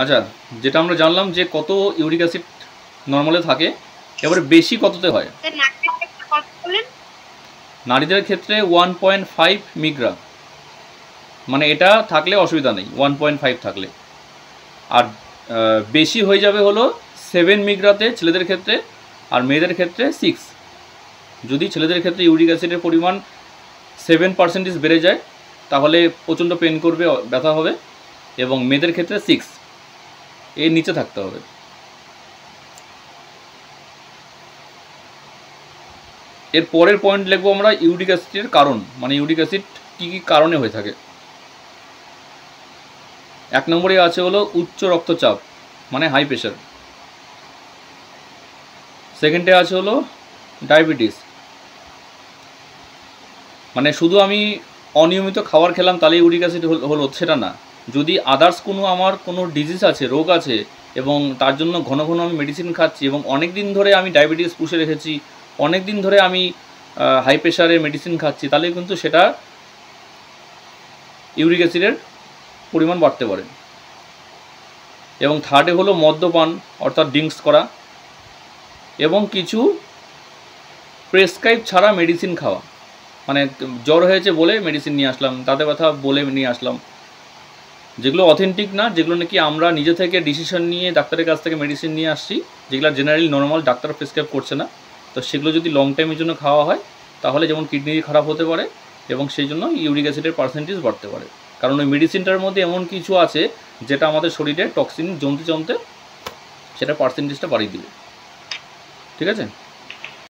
আচ্ছা, যেটা আমরা জানলাম যে কত ইউরিক অ্যাসিড নর্মালে থাকে, এবারে বেশি কততে হয়? নারীদের ক্ষেত্রে 1.5 মিগ্রা, মানে এটা থাকলে অসুবিধা নেই 1.5 থাকলে। আর বেশি হয়ে যাবে হলো 7 মিগ্রাতে ছেলেদের ক্ষেত্রে, আর মেয়েদের ক্ষেত্রে 6। যদি ছেলেদের ক্ষেত্রে ইউরিক অ্যাসিডের পরিমাণ 7% বেড়ে যায় তাহলে প্রচণ্ড পেন করবে, ব্যথা হবে, এবং মেয়েদের ক্ষেত্রে 6 এর নিচে থাকতে হবে। এর পরের পয়েন্ট লিখবো আমরা ইউরিক অ্যাসিডের কারণ, মানে ইউরিক অ্যাসিড কী কী কারণে হয়ে থাকে। 1 নম্বরে আছে হলো উচ্চ রক্তচাপ, মানে হাই প্রেশার। সেকেন্ডে আছে হলো ডায়াবেটিস, মানে শুধু আমি অনিয়মিত খাবার খেলাম তাহলে ইউরিক অ্যাসিড হলো সেটা না, যদি আদার্স কোনো আমার কোনো ডিজিজ আছে, রোগ আছে, এবং তার জন্য ঘন ঘন আমি মেডিসিন খাচ্ছি, এবং অনেক দিন ধরে আমি ডায়াবেটিস পুষে রেখেছি, অনেক দিন ধরে আমি হাই প্রেশারের মেডিসিন খাচ্ছি, তাহলে কিন্তু সেটা ইউরিক অ্যাসিডের পরিমাণ বাড়তে পারে। এবং থার্ডে হলো মদ্যপান, অর্থাৎ ড্রিঙ্কস করা, এবং কিছু প্রেসক্রাইব ছাড়া মেডিসিন খাওয়া, মানে জ্বর হয়েছে বলে মেডিসিন নিয়ে আসলাম, দাঁতে ব্যথা বলে নিয়ে আসলাম, যেগুলো অথেন্টিক না, যেগুলো নাকি আমরা নিজে থেকে ডিসিশন নিয়ে ডাক্তারের কাছ থেকে মেডিসিন নিয়ে আসছি, যেগুলো জেনারেলি নর্মাল ডাক্তার প্রেসক্রাইব করছে না, তো সেগুলো যদি লং টাইমের জন্য খাওয়া হয় তাহলে যেমন কিডনি খারাপ হতে পারে, এবং সেই জন্য ইউরিক অ্যাসিডের পার্সেন্টেজ বাড়তে পারে, কারণ ওই মেডিসিনটার মধ্যে এমন কিছু আছে যেটা আমাদের শরীরে টক্সিন জমতে জমতে সেটা পার্সেন্টেজটা বাড়িয়ে দিবে। ঠিক আছে।